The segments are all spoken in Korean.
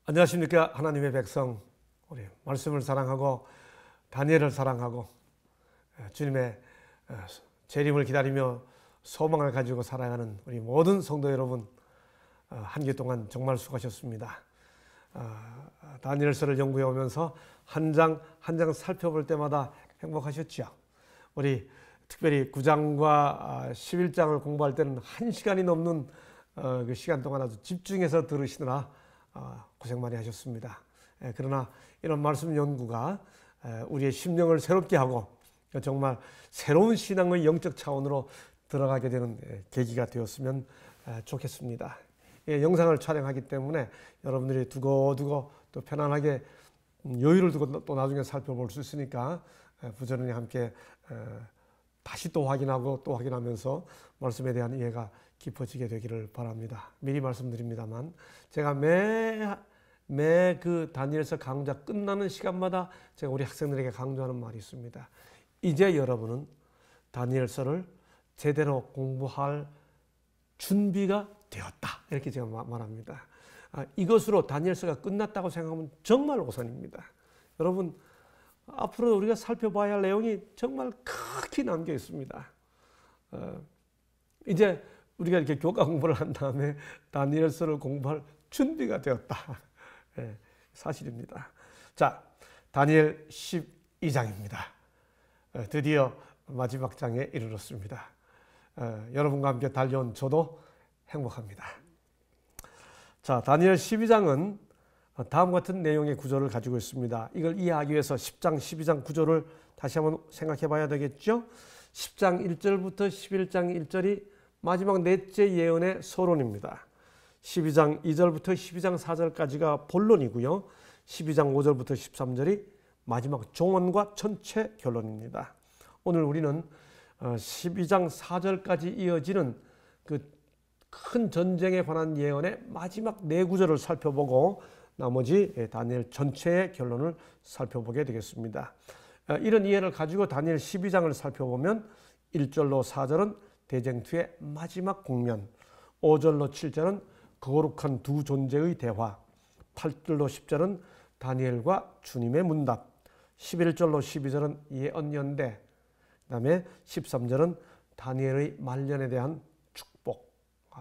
안녕하십니까. 하나님의 백성, 우리 말씀을 사랑하고 다니엘을 사랑하고 주님의 재림을 기다리며 소망을 가지고 살아가는 우리 모든 성도 여러분, 한 주 동안 정말 수고하셨습니다. 다니엘서를 연구해 오면서 한 장 한 장 살펴볼 때마다 행복하셨죠. 우리 특별히 9장과 11장을 공부할 때는 1시간이 넘는 그 시간 동안 아주 집중해서 들으시느라 고생 많이 하셨습니다. 그러나 이런 말씀 연구가 우리의 심령을 새롭게 하고 정말 새로운 신앙의 영적 차원으로 들어가게 되는 계기가 되었으면 좋겠습니다. 영상을 촬영하기 때문에 여러분들이 두고두고 또 편안하게 여유를 두고 또 나중에 살펴볼 수 있으니까 부지런히 함께 다시 또 확인하고 또 확인하면서 말씀에 대한 이해가 깊어지게 되기를 바랍니다. 미리 말씀드립니다만 제가 매 그 다니엘서 강좌 끝나는 시간마다 제가 우리 학생들에게 강조하는 말이 있습니다. 이제 여러분은 다니엘서를 제대로 공부할 준비가 되었다. 이렇게 제가 말합니다. 이것으로 다니엘서가 끝났다고 생각하면 정말 오산입니다. 여러분, 앞으로 우리가 살펴봐야 할 내용이 정말 크게 남겨 있습니다. 이제 우리가 이렇게 교과 공부를 한 다음에 다니엘서를 공부할 준비가 되었다. 네, 사실입니다. 자, 다니엘 12장입니다. 드디어 마지막 장에 이르렀습니다. 여러분과 함께 달려온 저도 행복합니다. 자, 다니엘 12장은 다음 같은 내용의 구조를 가지고 있습니다. 이걸 이해하기 위해서 10장, 12장 구조를 다시 한번 생각해 봐야 되겠죠? 10장 1절부터 11장 1절이 마지막 넷째 예언의 서론입니다. 12장 2절부터 12장 4절까지가 본론이고요. 12장 5절부터 13절이 마지막 종언과 전체 결론입니다. 오늘 우리는 12장 4절까지 이어지는 그 큰 전쟁에 관한 예언의 마지막 네 구절을 살펴보고 나머지 다니엘 전체의 결론을 살펴보게 되겠습니다. 이런 이해를 가지고 다니엘 12장을 살펴보면 1절로 4절은 대쟁투의 마지막 국면, 5절로 7절은 거룩한 두 존재의 대화, 8절로 10절은 다니엘과 주님의 문답, 11절로 12절은 예언연대, 그 다음에 13절은 다니엘의 말년에 대한 축복,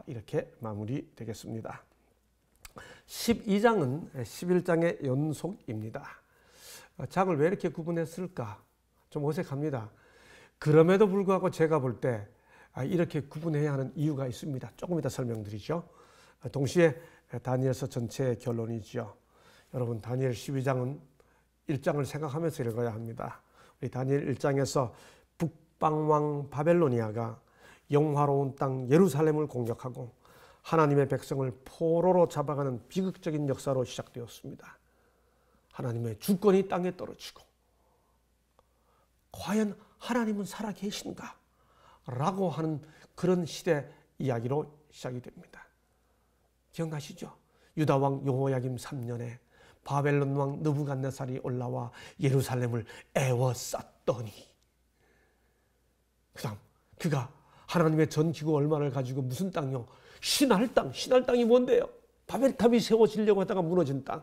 이렇게 마무리되겠습니다. 12장은 11장의 연속입니다. 장을 왜 이렇게 구분했을까? 좀 어색합니다. 그럼에도 불구하고 제가 볼 때 이렇게 구분해야 하는 이유가 있습니다. 조금 이따 설명드리죠. 동시에 다니엘서 전체의 결론이죠. 여러분, 다니엘 12장은 1장을 생각하면서 읽어야 합니다. 우리 다니엘 1장에서 북방왕 바벨로니아가 영화로운 땅 예루살렘을 공격하고 하나님의 백성을 포로로 잡아가는 비극적인 역사로 시작되었습니다. 하나님의 주권이 땅에 떨어지고 과연 하나님은 살아계신가? 라고 하는 그런 시대 이야기로 시작이 됩니다. 기억나시죠? 유다 왕 여호야김 3년에 바벨론 왕 느부갓네살이 올라와 예루살렘을 에워쌌더니, 그 다음 그가 하나님의 전기구 얼마를 가지고 무슨 땅이요? 신할 땅. 신할 땅이 뭔데요? 바벨탑이 세워지려고 하다가 무너진 땅.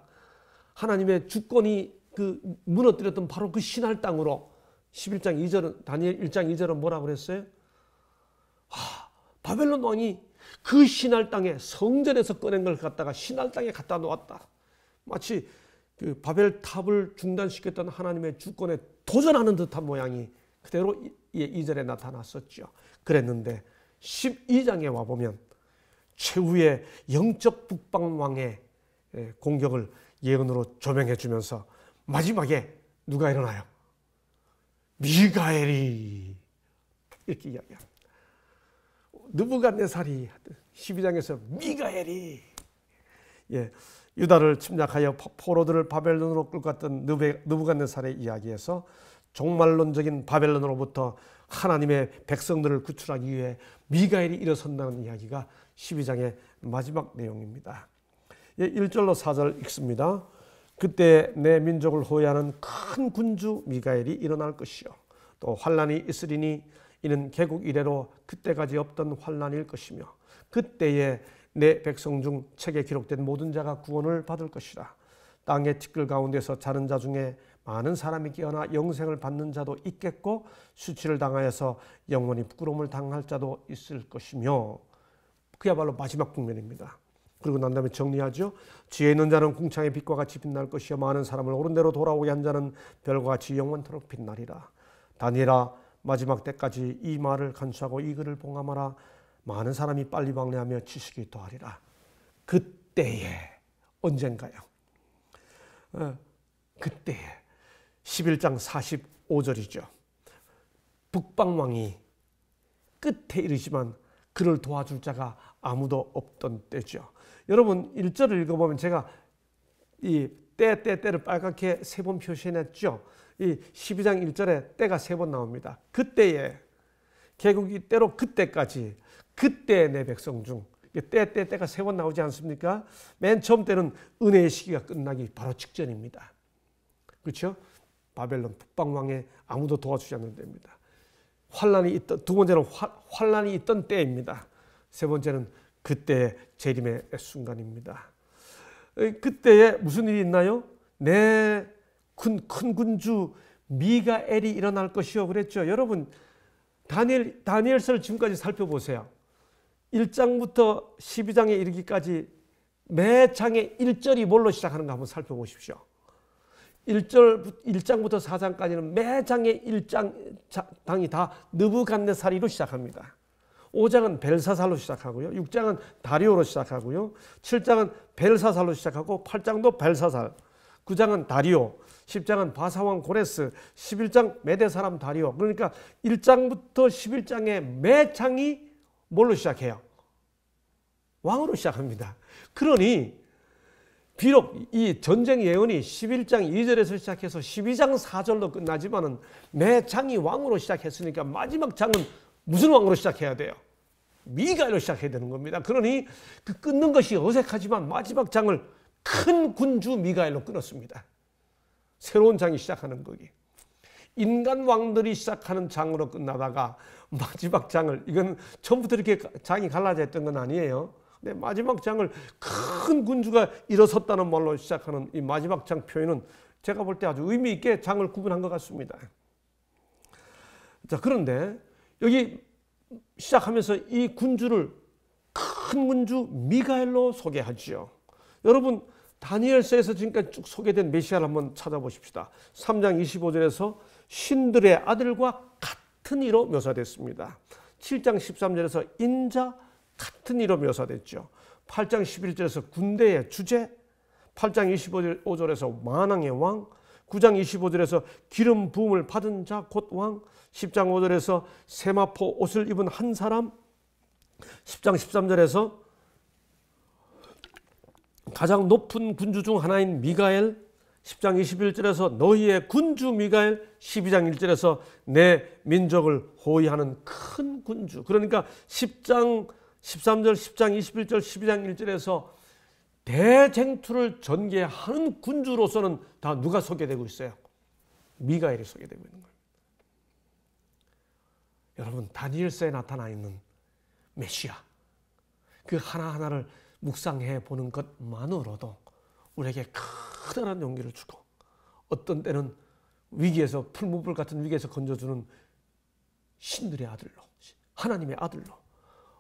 하나님의 주권이 무너뜨렸던 바로 그 신할 땅으로 11장 2절은 다니엘 1장 2절은 뭐라고 그랬어요? 바벨론 왕이 그 신할 땅에 성전에서 꺼낸 걸 갖다가 신할 땅에 갖다 놓았다. 마치 그 바벨탑을 중단시켰던 하나님의 주권에 도전하는 듯한 모양이 그대로 2절에 나타났었죠. 그랬는데 12장에 와보면 최후의 영적 북방왕의 공격을 예언으로 조명해 주면서 마지막에 누가 일어나요? 미가엘이 이렇게 이야기합니다. 느부갓네살이 12장에서 미가엘이 유다를 침략하여 포로들을 바벨론으로 끌고 갔던 느부갓네살의 이야기에서 종말론적인 바벨론으로부터 하나님의 백성들을 구출하기 위해 미가엘이 일어선다는 이야기가 12장의 마지막 내용입니다. 1절로 4절 읽습니다. 그때 내 민족을 호위하는 큰 군주 미가엘이 일어날 것이요 또 환란이 있으리니 이는 개국 이래로 그때까지 없던 환난일 것이며 그때에 내 백성 중 책에 기록된 모든 자가 구원을 받을 것이라. 땅의 티끌 가운데서 자는 자 중에 많은 사람이 깨어나 영생을 받는 자도 있겠고 수치를 당하여서 영원히 부끄러움을 당할 자도 있을 것이며. 그야말로 마지막 국면입니다. 그리고 난 다음에 정리하죠. 지혜 있는 자는 궁창의 빛과 같이 빛날 것이요 많은 사람을 옳은 대로 돌아오게 한 자는 별과 같이 영원토록 빛나리라. 다니엘아, 마지막 때까지 이 말을 간수하고 이 글을 봉함하라. 많은 사람이 빨리 방래하며 지식이 더하리라. 그때에, 언젠가요? 그때에 11장 45절이죠. 북방왕이 끝에 이르지만 그를 도와줄 자가 아무도 없던 때죠. 여러분 1절을 읽어보면 제가 이 때를 빨갛게 3번 표시해냈죠. 이 12장 1절에 때가 3번 나옵니다. 그때에, 개국이 때로 그때까지, 그때 내 백성 중, 때가 3번 나오지 않습니까? 맨 처음 때는 은혜의 시기가 끝나기 바로 직전입니다. 그렇죠? 바벨론 북방왕에 아무도 도와주지 않는 때입니다. 환란이 있던, 두 번째는 환란이 있던 때입니다. 세 번째는 그때의 재림의 순간입니다. 그때에 무슨 일이 있나요? 내 큰 군주 미가엘이 일어날 것이요 그랬죠. 여러분 다니엘서를 지금까지 살펴보세요. 1장부터 12장에 이르기까지 매 장의 1절이 뭘로 시작하는가 한번 살펴보십시오. 1장부터 4장까지는 매 장의 1장이 다 느부갓네살이로 시작합니다. 5장은 벨사살로 시작하고요. 6장은 다리오로 시작하고요. 7장은 벨사살로 시작하고 8장도 벨사살, 9장은 다리오, 10장은 바사왕 고레스, 11장 메대 사람 다리오. 그러니까 1장부터 11장의 매 장이 뭘로 시작해요? 왕으로 시작합니다. 그러니 비록 이 전쟁 예언이 11장 2절에서 시작해서 12장 4절로 끝나지만은 매 장이 왕으로 시작했으니까 마지막 장은 무슨 왕으로 시작해야 돼요? 미가엘로 시작해야 되는 겁니다. 그러니 그 끊는 것이 어색하지만 마지막 장을 큰 군주 미가엘로 끊었습니다. 새로운 장이 시작하는 거기. 인간 왕들이 시작하는 장으로 끝나다가 마지막 장을, 이건 처음부터 이렇게 장이 갈라져 있던 건 아니에요. 근데 마지막 장을 큰 군주가 일어섰다는 말로 시작하는 이 마지막 장 표현은 제가 볼 때 아주 의미 있게 장을 구분한 것 같습니다. 자, 그런데 여기 시작하면서 이 군주를 큰 군주 미가엘로 소개하지요. 여러분 다니엘서에서 지금까지 쭉 소개된 메시아를 한번 찾아보십시다. 3장 25절에서 신들의 아들과 같은 이로 묘사됐습니다. 7장 13절에서 인자 같은 이로 묘사됐죠. 8장 11절에서 군대의 주제, 8장 25절에서 만왕의 왕, 9장 25절에서 기름 부음을 받은 자 곧 왕, 10장 5절에서 세마포 옷을 입은 한 사람, 10장 13절에서 가장 높은 군주 중 하나인 미가엘, 10장 21절에서 너희의 군주 미가엘, 12장 1절에서 내 민족을 호위하는 큰 군주. 그러니까 10장 13절, 10장 21절, 12장 1절에서 대쟁투를 전개하는 군주로서는 다 누가 소개되고 있어요? 미가엘이 소개되고 있는 거예요. 여러분 다니엘서에 나타나 있는 메시아, 그 하나하나를 묵상해 보는 것만으로도 우리에게 커다란 용기를 주고, 어떤 때는 위기에서, 풀무불 같은 위기에서 건져주는 신들의 아들로, 하나님의 아들로,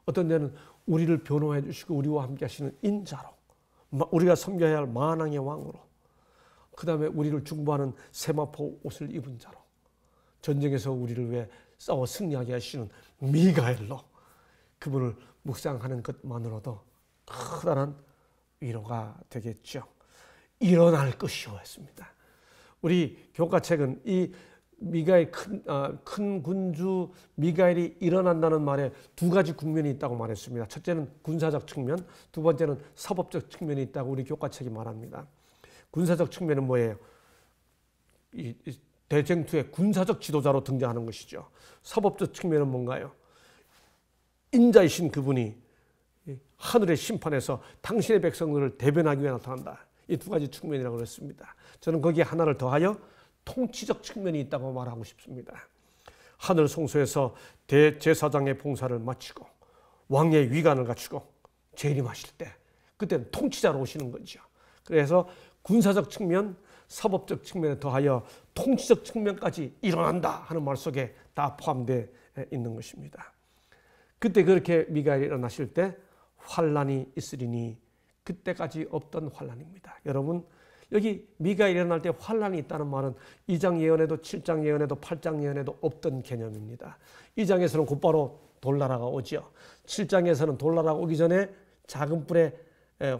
어떤 때는 우리를 변호해 주시고 우리와 함께 하시는 인자로, 우리가 섬겨야 할 만왕의 왕으로, 그 다음에 우리를 중보하는 세마포 옷을 입은 자로, 전쟁에서 우리를 위해 싸워 승리하게 하시는 미가엘로, 그분을 묵상하는 것만으로도 커다란 위로가 되겠죠. 일어날 것이요 했습니다. 우리 교과책은 이 미가엘, 큰 군주 미가엘이 일어난다는 말에 두 가지 국면이 있다고 말했습니다. 첫째는 군사적 측면, 두 번째는 사법적 측면이 있다고 우리 교과책이 말합니다. 군사적 측면은 뭐예요? 이 대쟁투의 군사적 지도자로 등장하는 것이죠. 사법적 측면은 뭔가요? 인자이신 그분이 하늘의 심판에서 당신의 백성들을 대변하기 위해 나타난다. 이 두 가지 측면이라고 그랬습니다. 저는 거기에 하나를 더하여 통치적 측면이 있다고 말하고 싶습니다. 하늘 성소에서 대제사장의 봉사를 마치고 왕의 위관을 갖추고 재림하실 때 그때는 통치자로 오시는 거죠. 그래서 군사적 측면, 사법적 측면에 더하여 통치적 측면까지 일어난다 하는 말 속에 다 포함되어 있는 것입니다. 그때 그렇게 미가엘이 일어나실 때 환란이 있으리니 그때까지 없던 환란입니다. 여러분, 여기 미가엘이 일어날 때 환란이 있다는 말은 2장 예언에도 7장 예언에도 8장 예언에도 없던 개념입니다. 2장에서는 곧바로 돌나라가 오죠. 7장에서는 돌나라가 오기 전에 작은 뿔의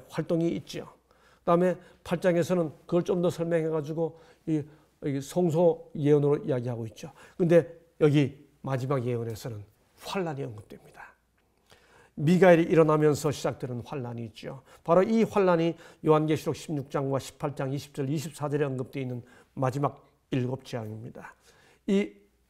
활동이 있죠. 그 다음에 8장에서는 그걸 좀 더 설명해 가지고 이 성소 예언으로 이야기하고 있죠. 근데 여기 마지막 예언에서는 환란이 언급됩니다. 미가엘이 일어나면서 시작되는 환란이 있죠. 바로 이 환란이 요한계시록 16장과 18장 20절 24절에 언급되어 있는 마지막 7재앙입니다.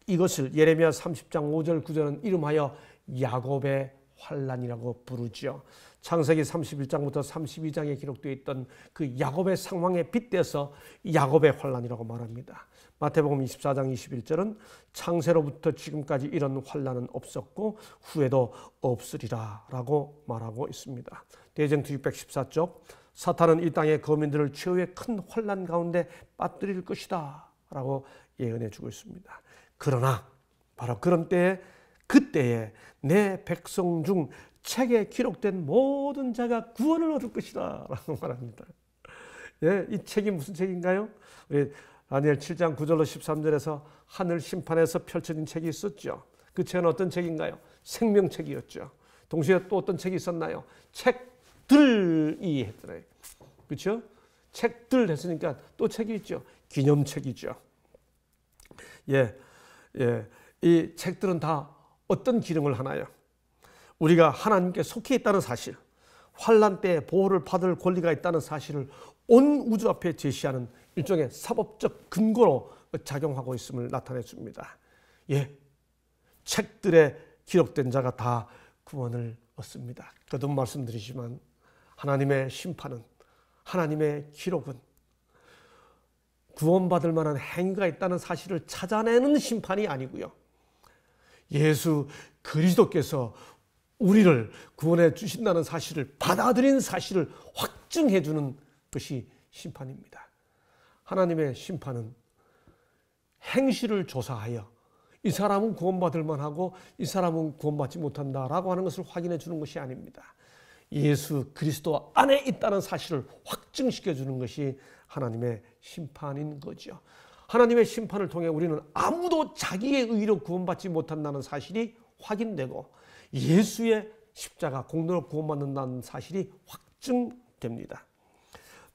이것을 예레미야 30장 5절 9절은 이름하여 야곱의 환란이라고 부르죠. 창세기 31장부터 32장에 기록되어 있던 그 야곱의 상황에 빗대서 야곱의 환란이라고 말합니다. 마태복음 24장 21절은 창세로부터 지금까지 이런 환란은 없었고 후에도 없으리라 라고 말하고 있습니다. 대전투 614쪽 사탄은 이 땅의 거민들을 최후의 큰 환란 가운데 빠뜨릴 것이다 라고 예언해 주고 있습니다. 그러나 바로 그런 때에 그때에 내 백성 중 책에 기록된 모든 자가 구원을 얻을 것이다 라고 말합니다. 예, 이 책이 무슨 책인가요? 우리 다니엘 7장 9절로 13절에서 하늘 심판에서 펼쳐진 책이 있었죠. 그 책은 어떤 책인가요? 생명책이었죠. 동시에 또 어떤 책이 있었나요? 책들이 했더래요. 그렇죠? 책들 했으니까 또 책이 있죠. 기념책이죠. 이 책들은 다 어떤 기능을 하나요? 우리가 하나님께 속해 있다는 사실, 환란 때에 보호를 받을 권리가 있다는 사실을 온 우주 앞에 제시하는 일종의 사법적 근거로 작용하고 있음을 나타내 줍니다. 책들에 기록된 자가 다 구원을 얻습니다. 거듭 말씀드리지만 하나님의 심판은, 하나님의 기록은 구원받을 만한 행위가 있다는 사실을 찾아내는 심판이 아니고요. 예수 그리스도께서 우리를 구원해 주신다는 사실을 받아들인 사실을 확증해 주는 것이 심판입니다. 하나님의 심판은 행실을 조사하여 이 사람은 구원받을 만하고 이 사람은 구원받지 못한다라고 하는 것을 확인해 주는 것이 아닙니다. 예수 그리스도 안에 있다는 사실을 확증시켜 주는 것이 하나님의 심판인 거죠. 하나님의 심판을 통해 우리는 아무도 자기의 의로 구원받지 못한다는 사실이 확인되고 예수의 십자가 공로로 구원받는다는 사실이 확증됩니다.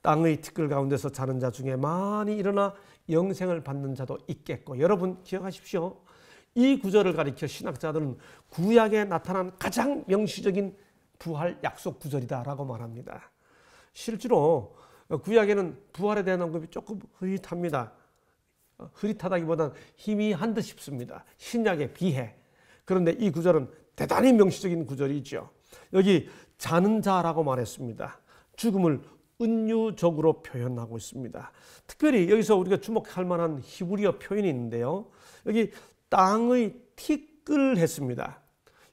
땅의 티끌 가운데서 자는 자 중에 많이 일어나 영생을 받는 자도 있겠고, 여러분 기억하십시오. 이 구절을 가리켜 신학자들은 구약에 나타난 가장 명시적인 부활 약속 구절이다라고 말합니다. 실제로 구약에는 부활에 대한 언급이 조금 흐릿합니다. 흐릿하다기보다는 희미한 듯 싶습니다. 신약에 비해. 그런데 이 구절은 대단히 명시적인 구절이죠. 여기 자는 자라고 말했습니다. 죽음을 은유적으로 표현하고 있습니다. 특별히 여기서 우리가 주목할 만한 히브리어 표현이 있는데요. 여기 땅의 티끌 했습니다.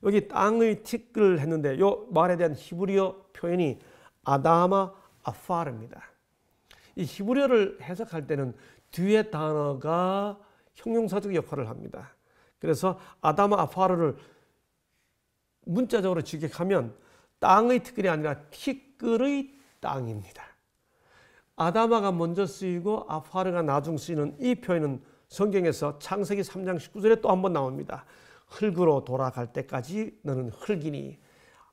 여기 땅의 티끌 했는데 이 말에 대한 히브리어 표현이 아다마 아파르입니다. 이 히브리어를 해석할 때는 뒤에 단어가 형용사적 역할을 합니다. 그래서 아다마 아파르를 문자적으로 직역하면 땅의 티끌이 아니라 티끌의 땅입니다. 아다마가 먼저 쓰이고 아파르가 나중 쓰이는 이 표현은 성경에서 창세기 3장 19절에 또 한 번 나옵니다. 흙으로 돌아갈 때까지 너는 흙이니.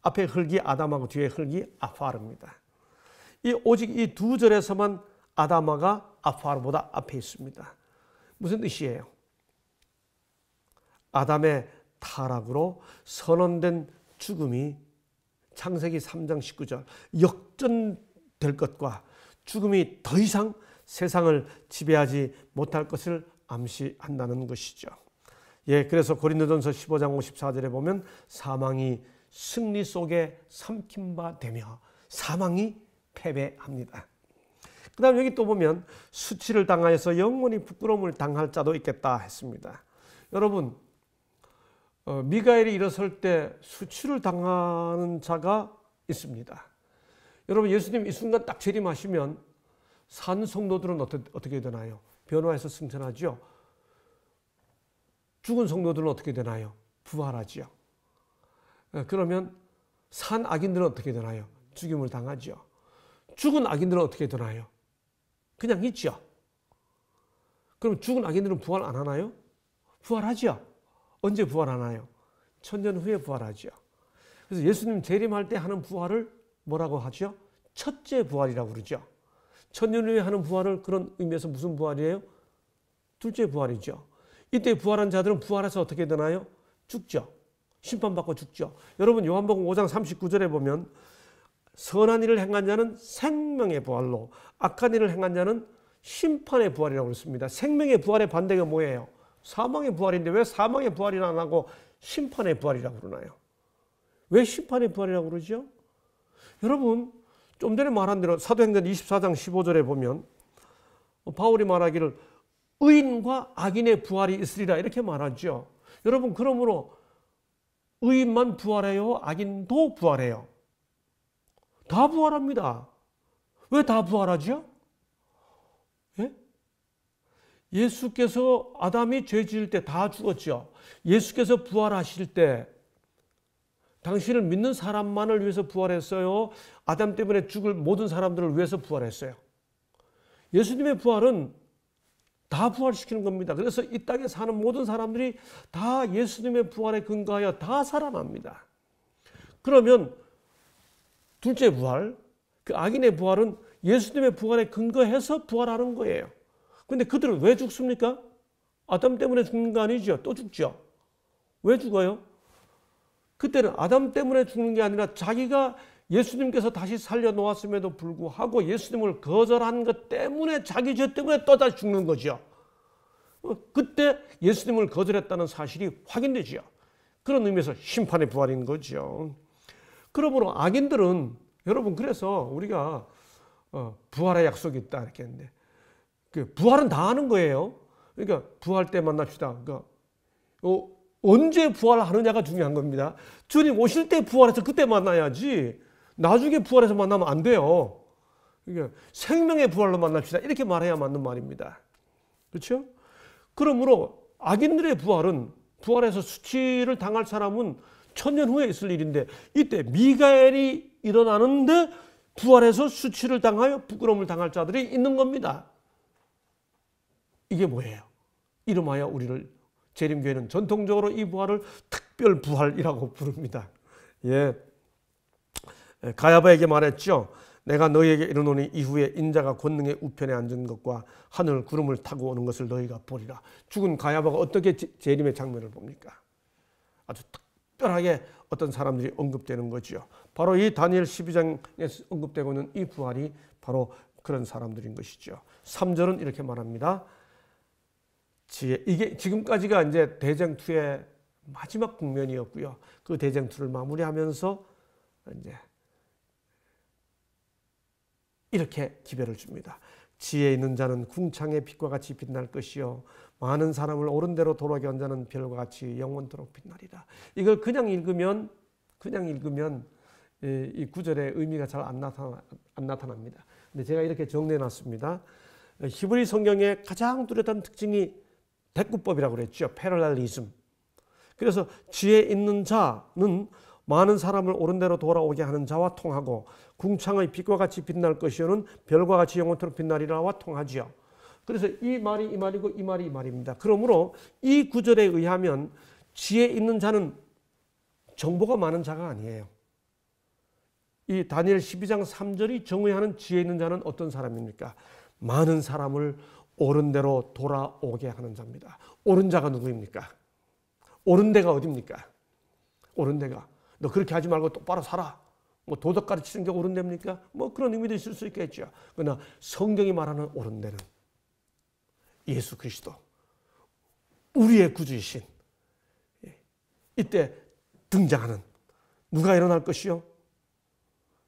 앞에 흙이 아담하고 뒤에 흙이 아파르입니다. 오직 이 두 절에서만 아다마가 아파르보다 앞에 있습니다. 무슨 뜻이에요? 아담의 타락으로 선언된 죽음이 창세기 3장 19절 역전될 것과 죽음이 더 이상 세상을 지배하지 못할 것을 암시한다는 것이죠. 그래서 고린도전서 15장 54절에 보면 사망이 승리 속에 삼킨 바 되며 사망이 패배합니다. 그 다음 여기 또 보면 수치를 당하여서 영원히 부끄러움을 당할 자도 있겠다 했습니다. 여러분, 미가엘이 일어설 때 수치를 당하는 자가 있습니다. 여러분, 예수님 이 순간 딱 재림하시면 산 성도들은 어떻게 되나요? 변화해서 승천하죠. 죽은 성도들은 어떻게 되나요? 부활하죠. 그러면 산 악인들은 어떻게 되나요? 죽임을 당하죠. 죽은 악인들은 어떻게 되나요? 그냥 있죠. 그럼 죽은 악인들은 부활 안 하나요? 부활하죠. 언제 부활하나요? 천년 후에 부활하죠. 그래서 예수님 재림할 때 하는 부활을 뭐라고 하죠? 첫째 부활이라고 그러죠. 천년 후에 하는 부활을 그런 의미에서 무슨 부활이에요? 둘째 부활이죠. 이때 부활한 자들은 부활해서 어떻게 되나요? 죽죠. 심판받고 죽죠. 여러분, 요한복음 5장 39절에 보면 선한 일을 행한 자는 생명의 부활로, 악한 일을 행한 자는 심판의 부활이라고 그랬습니다. 생명의 부활의 반대가 뭐예요? 사망의 부활인데 왜 사망의 부활이라 안 하고 심판의 부활이라고 그러나요? 왜 심판의 부활이라고 그러죠? 여러분, 좀 전에 말한 대로 사도행전 24장 15절에 보면 바울이 말하기를 의인과 악인의 부활이 있으리라 이렇게 말하죠. 여러분, 그러므로 의인만 부활해요? 악인도 부활해요? 다 부활합니다. 왜 다 부활하죠? 예? 예수께서 아담이 죄 지을 때 다 죽었죠. 예수께서 부활하실 때 당신을 믿는 사람만을 위해서 부활했어요? 아담 때문에 죽을 모든 사람들을 위해서 부활했어요? 예수님의 부활은 다 부활시키는 겁니다. 그래서 이 땅에 사는 모든 사람들이 다 예수님의 부활에 근거하여 다 살아납니다. 그러면 둘째 부활, 그 악인의 부활은 예수님의 부활에 근거해서 부활하는 거예요. 그런데 그들은 왜 죽습니까? 아담 때문에 죽는 거 아니죠? 또 죽죠. 왜 죽어요? 그때는 아담 때문에 죽는 게 아니라 자기가 예수님께서 다시 살려놓았음에도 불구하고 예수님을 거절한 것 때문에 자기 죄 때문에 또다시 죽는 거죠. 그때 예수님을 거절했다는 사실이 확인되죠. 그런 의미에서 심판의 부활인 거죠. 그러므로 악인들은 여러분, 그래서 우리가 부활의 약속이 있다 이렇게 했는데 그 부활은 다 하는 거예요. 그러니까 부활 때 만납시다. 그러니까 언제 부활하느냐가 중요한 겁니다. 주님 오실 때 부활해서 그때 만나야지 나중에 부활해서 만나면 안 돼요. 그러니까 생명의 부활로 만납시다 이렇게 말해야 맞는 말입니다. 그렇죠? 그러므로 악인들의 부활은, 부활해서 수치를 당할 사람은 천년 후에 있을 일인데 이때 미가엘이 일어나는데 부활해서 수치를 당하여 부끄러움을 당할 자들이 있는 겁니다. 이게 뭐예요? 이름하여 우리를 재림교회는 전통적으로 이 부활을 특별 부활이라고 부릅니다. 예, 가야바에게 말했죠. 내가 너희에게 이르노니 이후에 인자가 권능의 우편에 앉은 것과 하늘 구름을 타고 오는 것을 너희가 보리라. 죽은 가야바가 어떻게 재림의 장면을 봅니까? 아주 특별하게 어떤 사람들이 언급되는 거죠. 바로 이 다니엘 12장에 언급되고 있는 이 부활이 바로 그런 사람들인 것이죠. 3절은 이렇게 말합니다. 이게 지금까지가 이제 대쟁투의 마지막 국면이었고요. 그 대쟁투를 마무리하면서 이제 이렇게 기별을 줍니다. 지혜 있는 자는 궁창의 빛과 같이 빛날 것이요 많은 사람을 옳은 대로 돌아오게 한 자는 별과 같이 영원토록 빛나리라. 이걸 그냥 읽으면 이 구절의 의미가 잘 안 나타납니다. 근데 제가 이렇게 정리해 놨습니다. 히브리 성경의 가장 뚜렷한 특징이 대꾸법이라고 그랬죠. 패럴렐리즘. 그래서 지혜 있는 자는 많은 사람을 옳은 대로 돌아오게 하는 자와 통하고 궁창의 빛과 같이 빛날 것이요는 별과 같이 영원토록 빛나리라와 통하지요. 그래서 이 말이 이 말이고 이 말이 이 말입니다. 그러므로 이 구절에 의하면 지혜 있는 자는 정보가 많은 자가 아니에요. 이 다니엘 12장 3절이 정의하는 지혜 있는 자는 어떤 사람입니까? 많은 사람을 옳은 대로 돌아오게 하는 자입니다. 옳은 자가 누구입니까? 옳은 데가 어디입니까? 옳은 데가 너 그렇게 하지 말고 똑바로 살아. 뭐 도덕 가르치는 게 옳은 데입니까? 뭐 그런 의미도 있을 수 있겠죠. 그러나 성경이 말하는 옳은 데는 예수 그리스도, 우리의 구주이신 이때 등장하는 누가 일어날 것이요?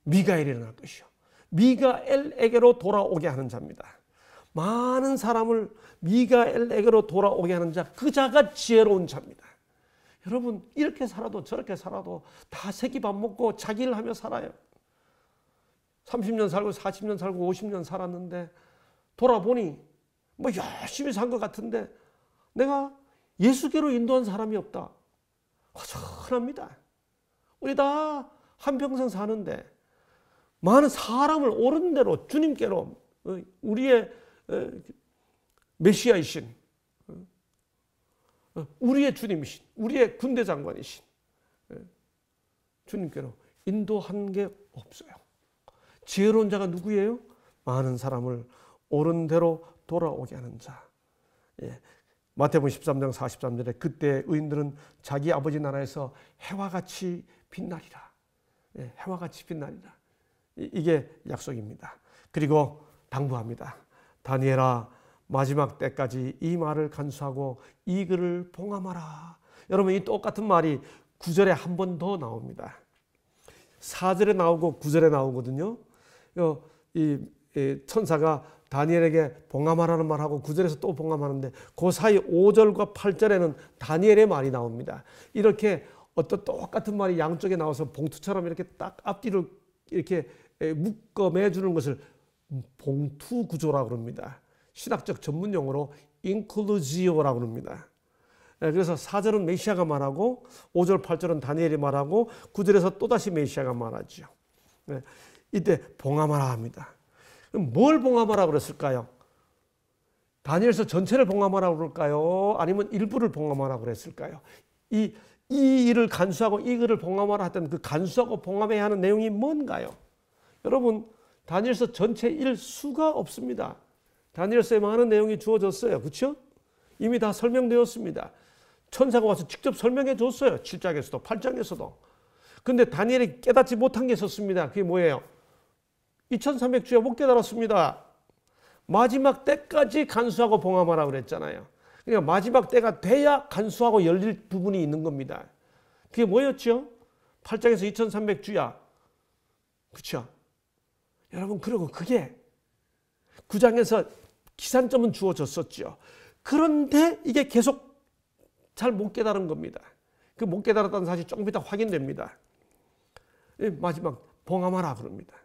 미가엘이 일어날 것이요. 미가엘에게로 돌아오게 하는 자입니다. 많은 사람을 미가엘에게로 돌아오게 하는 자, 그 자가 지혜로운 자입니다. 여러분 이렇게 살아도 저렇게 살아도 다 새끼 밥 먹고 자기 일 하며 살아요. 30년 살고 40년 살고 50년 살았는데 돌아보니 뭐 열심히 산 것 같은데 내가 예수께로 인도한 사람이 없다. 허전합니다. 우리 다 한평생 사는데 많은 사람을 옳은 대로 주님께로 우리의 메시아이신 우리의 주님이신 우리의 군대 장관이신 주님께로 인도한 게 없어요. 지혜로운 자가 누구예요? 많은 사람을 옳은 대로 돌아오게 하는 자. 마태복음 13장 43절에 그때 의인들은 자기 아버지 나라에서 해와 같이 빛나리라. 해와 같이 빛나리라. 이게 약속입니다. 그리고 당부합니다. 다니엘아 마지막 때까지 이 말을 간수하고 이 글을 봉함하라. 여러분 이 똑같은 말이 9절에 한 번 더 나옵니다. 4절에 나오고 9절에 나오거든요. 이 천사가 다니엘에게 봉함하라는 말하고 9절에서 또 봉함하는데 그 사이 5절과 8절에는 다니엘의 말이 나옵니다. 이렇게 어떤 똑같은 말이 양쪽에 나와서 봉투처럼 이렇게 딱 앞뒤를 이렇게 묶어 매주는 것을 봉투 구조라고 합니다. 신학적 전문 용어로 인클루지오라고 합니다. 그래서 4절은 메시아가 말하고 5절, 8절은 다니엘이 말하고 9절에서 또다시 메시아가 말하죠. 이때 봉함하라 합니다. 그럼 뭘 봉함하라 그랬을까요? 다니엘서 전체를 봉함하라고 그럴까요? 아니면 일부를 봉함하라고 그랬을까요? 이 일을 간수하고 이 글을 봉함하라 했던 그 간수하고 봉함해야 하는 내용이 뭔가요? 여러분 다니엘서 전체 일수가 없습니다. 다니엘서에 많은 내용이 주어졌어요. 그렇죠? 이미 다 설명되었습니다. 천사가 와서 직접 설명해 줬어요. 7장에서도 8장에서도. 근데 다니엘이 깨닫지 못한 게 있었습니다. 그게 뭐예요? 2300주야 못 깨달았습니다. 마지막 때까지 간수하고 봉함하라고 그랬잖아요. 그러니까 마지막 때가 돼야 간수하고 열릴 부분이 있는 겁니다. 그게 뭐였죠? 8장에서 2300주야. 그렇죠? 여러분 그리고 그게 9장에서 기산점은 주어졌었죠. 그런데 이게 계속 잘 못 깨달은 겁니다. 그 못 깨달았다는 사실이 조금 이따 확인됩니다. 마지막 봉함하라 그럽니다.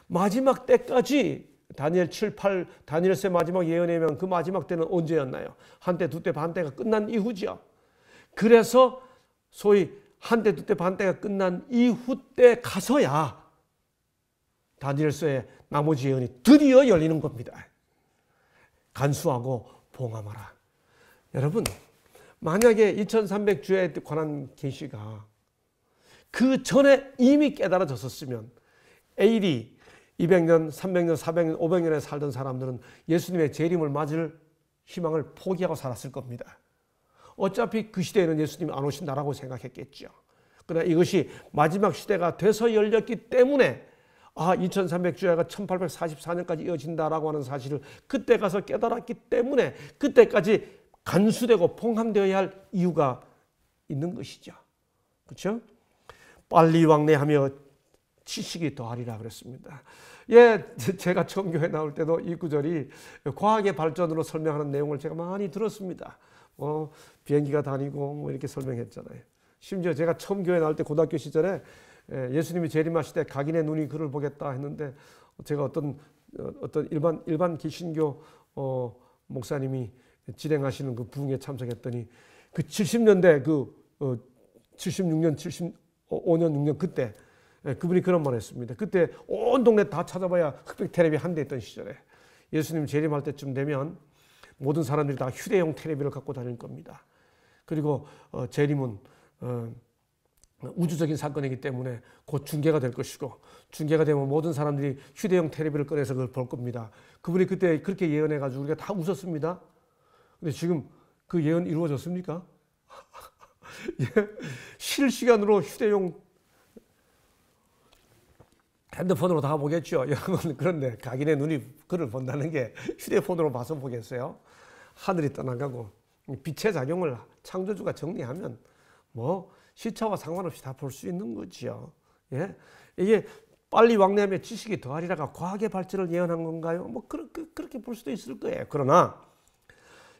마지막 때까지 다니엘 7, 8, 다니엘서의 마지막 예언이면 그 마지막 때는 언제였나요? 한 때, 두 때, 반 때가 끝난 이후죠. 그래서 소위 한 때, 두 때, 반 때가 끝난 이후 때 가서야 다니엘서의 나머지 예언이 드디어 열리는 겁니다. 간수하고 봉함하라. 여러분 만약에 2300주에 관한 계시가 그 전에 이미 깨달아졌었으면 AD 200년, 300년, 400년, 500년에 살던 사람들은 예수님의 재림을 맞을 희망을 포기하고 살았을 겁니다. 어차피 그 시대에는 예수님이 안 오신다라고 생각했겠죠. 그러나 이것이 마지막 시대가 돼서 열렸기 때문에 2300주야가 1844년까지 이어진다라고 하는 사실을 그때 가서 깨달았기 때문에 그때까지 간수되고 봉함되어야 할 이유가 있는 것이죠. 그렇죠? 빨리 왕래하며 지식이 더하리라 그랬습니다. 제가 처음 교회 나올 때도 이 구절이 과학의 발전으로 설명하는 내용을 제가 많이 들었습니다. 비행기가 다니고 이렇게 설명했잖아요. 심지어 제가 처음 교회 나올 때 고등학교 시절에 예수님이 재림하실 때 각인의 눈이 그를 보겠다 했는데 제가 어떤 일반 개신교 목사님이 진행하시는 그 부흥에 참석했더니 그 70년대 76년, 75년, 6년 그때 그분이 그런 말을 했습니다. 그때 온 동네 다 찾아봐야 흑백 텔레비 한 대 있던 시절에 예수님 재림할 때쯤 되면 모든 사람들이 다 휴대용 텔레비를 갖고 다닐 겁니다. 그리고 재림은 우주적인 사건이기 때문에 곧 중계가 될 것이고 중계가 되면 모든 사람들이 휴대용 텔레비를 꺼내서 그걸 볼 겁니다. 그분이 그때 그렇게 예언해가지고 우리가 다 웃었습니다. 근데 지금 그 예언 이루어졌습니까? 실시간으로 휴대용 핸드폰으로 다 보겠죠. 여러분 그런데 각인의 눈이 그를 본다는 게 휴대폰으로 봐서 보겠어요? 하늘이 떠나가고 빛의 작용을 창조주가 정리하면 뭐 시차와 상관없이 다 볼 수 있는 거지요. 이게 빨리 왕래하며 지식이 더하리라가 과학의 발전을 예언한 건가요? 뭐 그렇게 볼 수도 있을 거예요. 그러나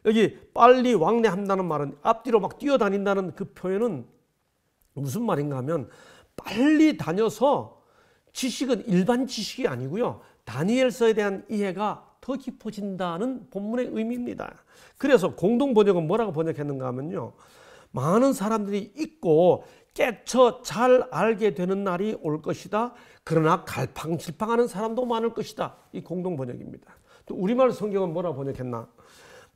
여기 빨리 왕래한다는 말은 앞뒤로 막 뛰어다닌다는 그 표현은 무슨 말인가 하면 빨리 다녀서 지식은 일반 지식이 아니고요. 다니엘서에 대한 이해가 더 깊어진다는 본문의 의미입니다. 그래서 공동 번역은 뭐라고 번역했는가 하면요. 많은 사람들이 읽고 깨쳐 잘 알게 되는 날이 올 것이다. 그러나 갈팡질팡하는 사람도 많을 것이다. 이 공동 번역입니다. 또 우리말 성경은 뭐라고 번역했나?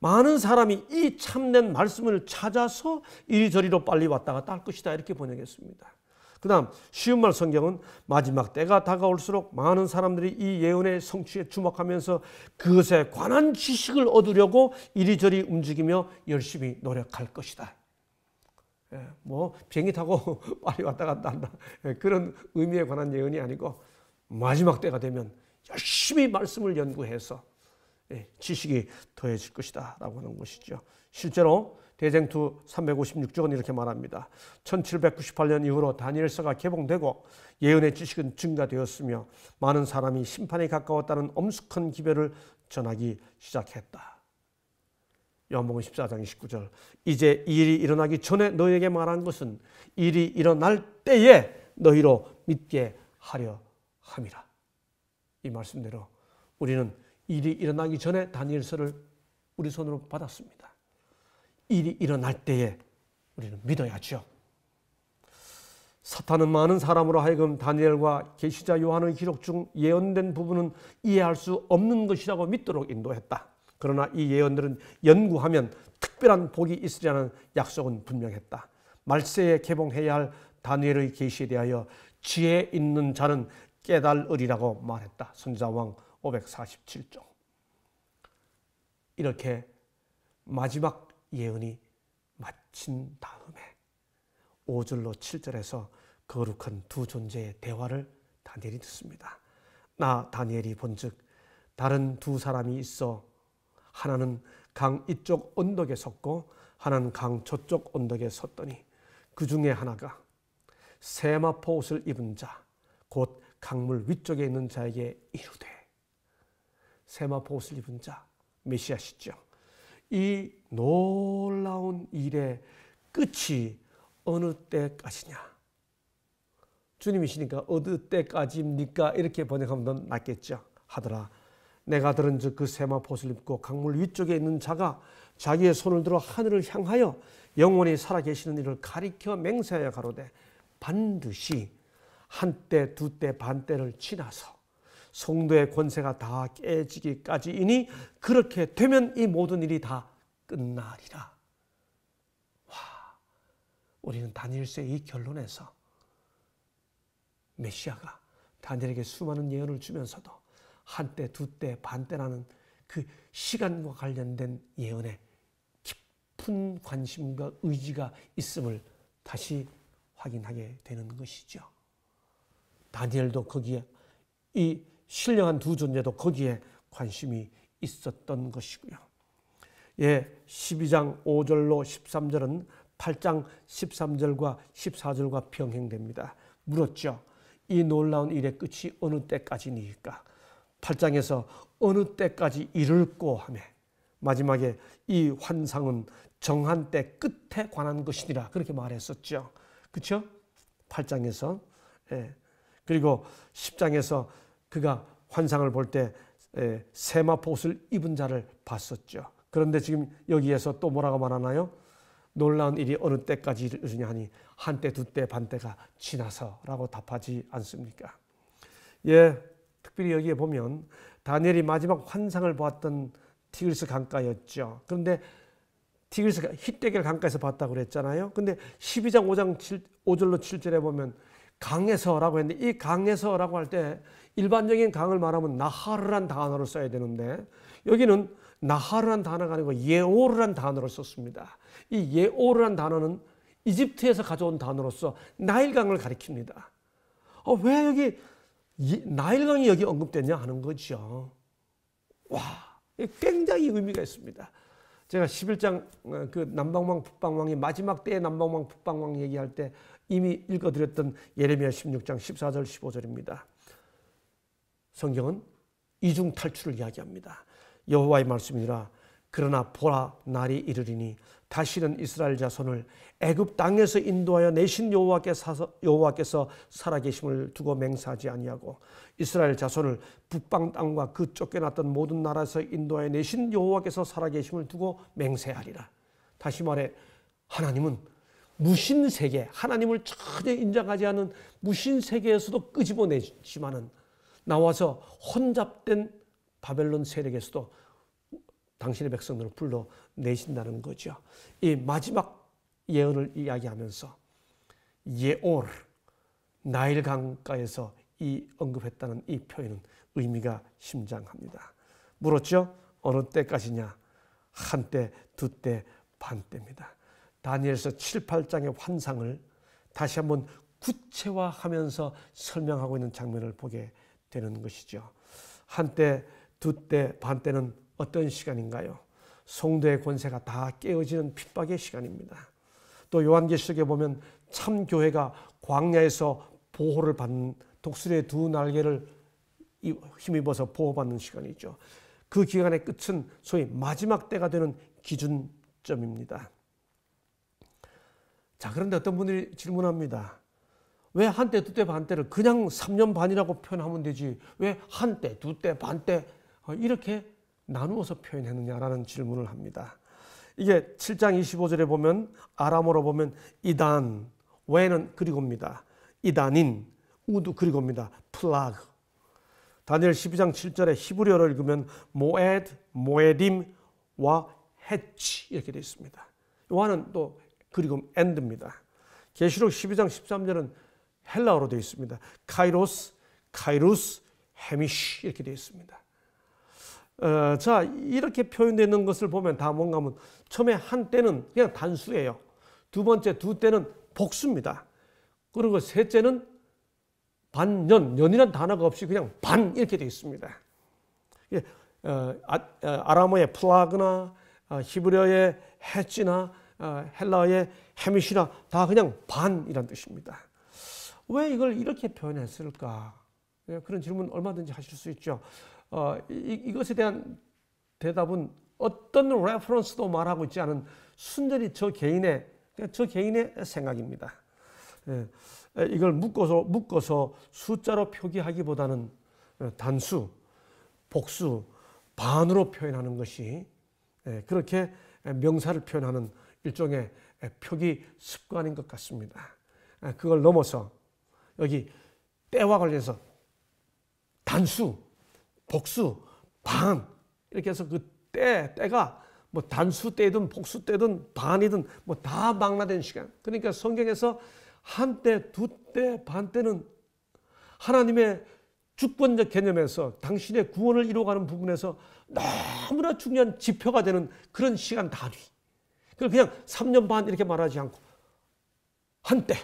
많은 사람이 이 참된 말씀을 찾아서 이리저리로 빨리 왔다 갔다 할 것이다. 이렇게 번역했습니다. 그 다음 쉬운 말 성경은 마지막 때가 다가올수록 많은 사람들이 이 예언의 성취에 주목하면서 그것에 관한 지식을 얻으려고 이리저리 움직이며 열심히 노력할 것이다. 뭐 비행기 타고 빨리 왔다 갔다 한다. 그런 의미에 관한 예언이 아니고 마지막 때가 되면 열심히 말씀을 연구해서 지식이 더해질 것이다 라고 하는 것이죠. 실제로 대쟁투 356쪽은 이렇게 말합니다. 1798년 이후로 다니엘서가 개봉되고 예언의 지식은 증가되었으며 많은 사람이 심판이 가까웠다는 엄숙한 기별을 전하기 시작했다. 요한복음 14장 29절 이제 이 일이 일어나기 전에 너희에게 말한 것은 일이 일어날 때에 너희로 믿게 하려 함이라. 이 말씀대로 우리는 일이 일어나기 전에 다니엘서를 우리 손으로 받았습니다. 일이 일어날 때에 우리는 믿어야죠. 사탄은 많은 사람으로 하여금 다니엘과 계시자 요한의 기록 중 예언된 부분은 이해할 수 없는 것이라고 믿도록 인도했다. 그러나 이 예언들은 연구하면 특별한 복이 있으리라는 약속은 분명했다. 말세에 개봉해야 할 다니엘의 계시에 대하여 지혜 있는 자는 깨달으리라고 말했다. 선지자왕 547종. 이렇게 마지막 예언이 마친 다음에 5절로 7절에서 거룩한 두 존재의 대화를 다니엘이 듣습니다. 나 다니엘이 본즉 다른 두 사람이 있어 하나는 강 이쪽 언덕에 섰고 하나는 강 저쪽 언덕에 섰더니 그 중에 하나가 세마포 옷을 입은 자 곧 강물 위쪽에 있는 자에게 이르되 세마포 옷을 입은 자 메시아시죠. 이 놀라운 일의 끝이 어느 때까지냐? 주님이시니까 어느 때까지입니까? 이렇게 번역하면 더 낫겠죠. 하더라. 내가 들은즉 그 세마포 옷을 입고 강물 위쪽에 있는 자가 자기의 손을 들어 하늘을 향하여 영원히 살아계시는 이를 가리켜 맹세하여 가로되 반드시 한때 두때 반때를 지나서 성도의 권세가 다 깨지기까지이니 그렇게 되면 이 모든 일이 다 끝나리라. 와, 우리는 다니엘서의 이 결론에서 메시아가 다니엘에게 수많은 예언을 주면서도 한때, 두때, 반때라는 그 시간과 관련된 예언에 깊은 관심과 의지가 있음을 다시 확인하게 되는 것이죠. 다니엘도 거기에 이 신령한 두 존재도 거기에 관심이 있었던 것이고요. 예, 12장 5절로 13절은 8장 13절과 14절과 병행됩니다. 물었죠. 이 놀라운 일의 끝이 어느 때까지니까? 8장에서 어느 때까지 이를꼬 하며 마지막에 이 환상은 정한 때 끝에 관한 것이니라 그렇게 말했었죠. 그렇죠? 8장에서 예. 그리고 10장에서 그가 환상을 볼 때 세마포 옷을 입은 자를 봤었죠. 그런데 지금 여기에서 또 뭐라고 말하나요? 놀라운 일이 어느 때까지 이르냐 하니 한때 두때 반때가 지나서라고 답하지 않습니까? 예, 특별히 여기에 보면 다니엘이 마지막 환상을 보았던 티그리스 강가였죠. 그런데 티그리스가 히데겔 강가에서 봤다고 그랬잖아요. 근데 12장 5절로 7절에 보면 강에서라고 했는데 이 강에서라고 할 때 일반적인 강을 말하면 나하르란 단어를 써야 되는데 여기는 나하르란 단어가 아니고 예오르란 단어를 썼습니다. 이 예오르란 단어는 이집트에서 가져온 단어로서 나일강을 가리킵니다. 왜 여기 나일강이 여기 언급됐냐 하는 거죠. 와, 굉장히 의미가 있습니다. 제가 11장 그 남방왕 북방왕이 마지막 때의 남방왕 북방왕 얘기할 때 이미 읽어드렸던 예레미야 16장 14절 15절입니다. 성경은 이중 탈출을 이야기합니다. 여호와의 말씀이라 그러나 보라, 날이 이르리니 다시는 이스라엘 자손을 애굽 땅에서 인도하여 내신 여호와께서 살아계심을 두고 맹세하지 아니하고 이스라엘 자손을 북방 땅과 그 쫓겨났던 모든 나라에서 인도하여 내신 여호와께서 살아계심을 두고 맹세하리라. 다시 말해 하나님은 무신세계, 하나님을 전혀 인정하지 않은 무신세계에서도 끄집어내지만은 나와서 혼잡된 바벨론 세력에서도 당신의 백성들을 불러내신다는 거죠. 이 마지막 예언을 이야기하면서 예올, 나일 강가에서 이 언급했다는 이 표현은 의미가 심장합니다. 물었죠? 어느 때까지냐? 한때, 두때, 반때입니다. 다니엘서 7, 8장의 환상을 다시 한번 구체화하면서 설명하고 있는 장면을 보게 되는 것이죠. 한때, 두때, 반때는 어떤 시간인가요? 성도의 권세가 다 깨어지는 핍박의 시간입니다. 또 요한계시록에 보면 참 교회가 광야에서 보호를 받는 독수리의 두 날개를 힘입어서 보호받는 시간이죠. 그 기간의 끝은 소위 마지막 때가 되는 기준점입니다. 자, 그런데 어떤 분들이 질문합니다. 왜 한때, 두때, 반때를 그냥 3년 반이라고 표현하면 되지 왜 한때, 두때, 반때 이렇게 나누어서 표현했느냐라는 질문을 합니다. 이게 7장 25절에 보면 아람어로 보면 이단, 왜는 그리고입니다. 이단인, 우도 그리고입니다. 플라그. 다니엘 12장 7절에 히브리어를 읽으면 모에드, 모에딤과 헤치 이렇게 되어 있습니다. 요한은 또 그리고 엔드입니다. 계시록 12장 13절은 헬라어로 되어 있습니다. 카이로스, 카이루스, 헤미시 이렇게 되어 있습니다. 자, 이렇게 표현되어 있는 것을 보면 다 뭔가 하면 처음에 한때는 그냥 단수예요. 두 번째 두 때는 복수입니다. 그리고 셋째는 반년, 년이라는 단어가 없이 그냥 반 이렇게 되어 있습니다. 아람어의 플라그나 히브리어의 헤치나 헬라어의 헤미시나 다 그냥 반이란 뜻입니다. 왜 이걸 이렇게 표현했을까? 그런 질문 얼마든지 하실 수 있죠. 이것에 대한 대답은 어떤 레퍼런스도 말하고 있지 않은 순전히 저 개인의 생각입니다. 이걸 묶어서 숫자로 표기하기보다는 단수, 복수, 반으로 표현하는 것이 그렇게 명사를 표현하는 일종의 표기 습관인 것 같습니다. 그걸 넘어서 여기 때와 관련해서 단수, 복수, 반 이렇게 해서 그 때가 뭐 단수 때든 복수 때든 반이든 뭐 다 망라된 시간. 그러니까 성경에서 한때, 두때, 반때는 하나님의 주권적 개념에서 당신의 구원을 이루어가는 부분에서 너무나 중요한 지표가 되는 그런 시간 단위. 그걸 그냥 3년 반 이렇게 말하지 않고 한때,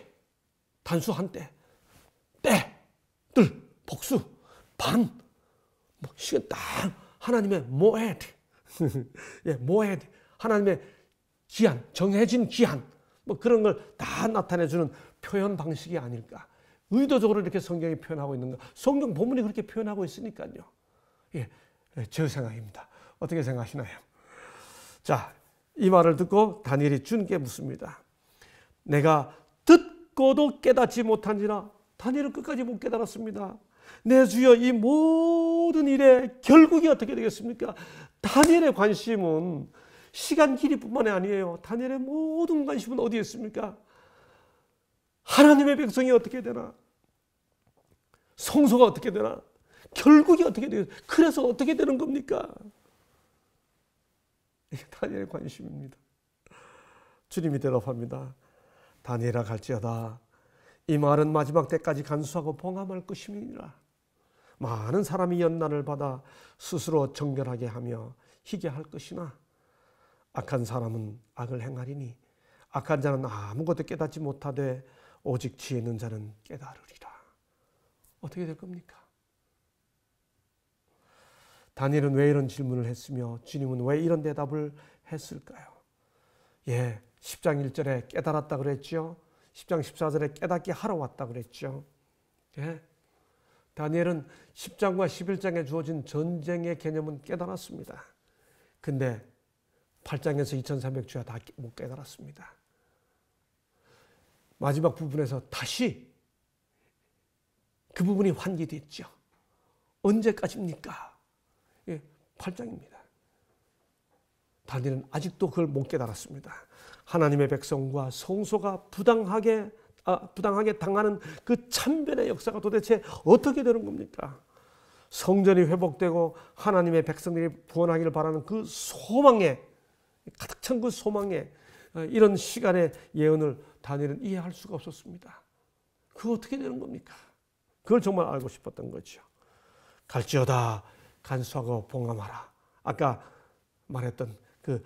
단수 한때, 때, 들, 복수, 반, 뭐 시간 딱 하나님의 모에드, 예, 모에드, 하나님의 기한, 정해진 기한, 뭐 그런 걸 다 나타내주는 표현 방식이 아닐까. 의도적으로 이렇게 성경이 표현하고 있는가. 성경 본문이 그렇게 표현하고 있으니까요. 예, 제 생각입니다. 어떻게 생각하시나요? 자, 이 말을 듣고 다니엘이 주님께 묻습니다. 내가 듣고도 깨닫지 못한지라. 다니엘은 끝까지 못 깨달았습니다. 내 주여, 이 모든 일의 결국이 어떻게 되겠습니까? 다니엘의 관심은 시간 길이뿐만이 아니에요. 다니엘의 모든 관심은 어디에 있습니까? 하나님의 백성이 어떻게 되나? 성소가 어떻게 되나? 결국이 어떻게 되나? 그래서 어떻게 되는 겁니까? 이게 다니엘의 관심입니다. 주님이 대답합니다. 다니엘아 갈지어다. 이 말은 마지막 때까지 간수하고 봉함할 것임이니라. 많은 사람이 연난을 받아 스스로 정결하게 하며 희게 할 것이나 악한 사람은 악을 행하리니 악한 자는 아무것도 깨닫지 못하되 오직 지혜 있는 자는 깨달으리라. 어떻게 될 겁니까? 다니엘은 왜 이런 질문을 했으며 주님은 왜 이런 대답을 했을까요? 예, 10장 1절에 깨달았다 그랬죠. 10장 14절에 깨닫게 하러 왔다 그랬죠. 예, 다니엘은 10장과 11장에 주어진 전쟁의 개념은 깨달았습니다. 근데 8장에서 2300주야 다 못 깨달았습니다. 마지막 부분에서 다시 그 부분이 환기됐죠. 언제까지입니까? 8장입니다. 다니엘은 아직도 그걸 못 깨달았습니다. 하나님의 백성과 성소가 부당하게 당하는 그 참변의 역사가 도대체 어떻게 되는 겁니까? 성전이 회복되고 하나님의 백성들이 구원하기를 바라는 그 소망에, 가득 찬 그 소망에, 이런 시간의 예언을 다니엘은 이해할 수가 없었습니다. 그거 어떻게 되는 겁니까? 그걸 정말 알고 싶었던 거죠. 갈지어다 간수하고 봉함하라. 아까 말했던 그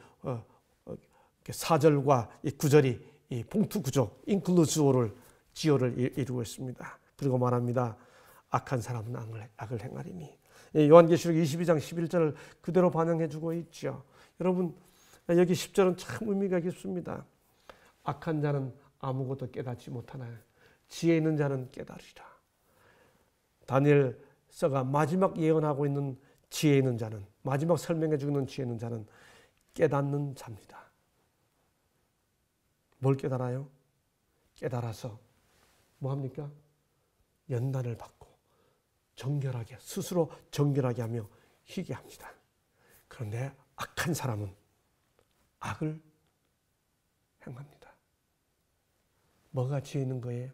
4절과 이 9절이 이 봉투 구조, 인클루지오를 지어를 이루고 있습니다. 그리고 말합니다. 악한 사람은 악을 행하리니. 요한계시록 22장 11절을 그대로 반영해주고 있죠. 여러분, 여기 10절은 참 의미가 깊습니다. 악한 자는 아무것도 깨닫지 못하나요? 지혜 있는 자는 깨달으리라. 다니엘서가 마지막 예언하고 있는 지혜 있는 자는, 마지막 설명해 주는 지혜 있는 자는 깨닫는 자입니다. 뭘 깨달아요? 깨달아서 뭐합니까? 연단을 받고 정결하게, 스스로 정결하게 하며 희게 합니다. 그런데 악한 사람은 악을 행합니다. 뭐가 지혜 있는 거예요?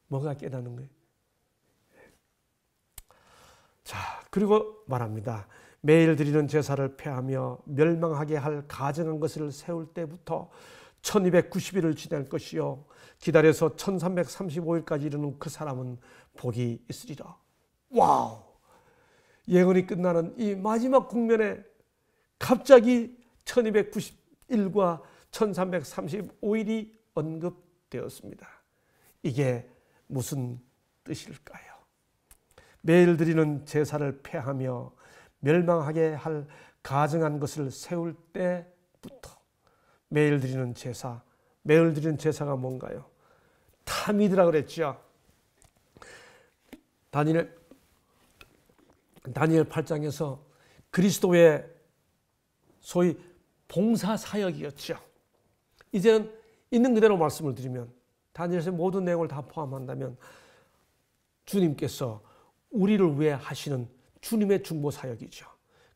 뭐가 깨닫는 거예요? 자, 그리고 말합니다. 매일 드리는 제사를 폐하며 멸망하게 할 가증한 것을 세울 때부터 1290일을 지낼 것이요 기다려서 1335일까지 이르는 그 사람은 복이 있으리라. 와우! 예언이 끝나는 이 마지막 국면에 갑자기 1290일과 1335일이 언급되었습니다. 이게 무슨 뜻일까요? 매일 드리는 제사를 폐하며 멸망하게 할 가증한 것을 세울 때부터 매일 드리는 제사, 매일 드리는 제사가 뭔가요? 타미드라 그랬죠. 다니엘 8장에서 그리스도의 소위 봉사사역이었죠. 이제는 있는 그대로 말씀을 드리면, 다니엘서의 모든 내용을 다 포함한다면 주님께서 우리를 위해 하시는 주님의 중보사역이죠.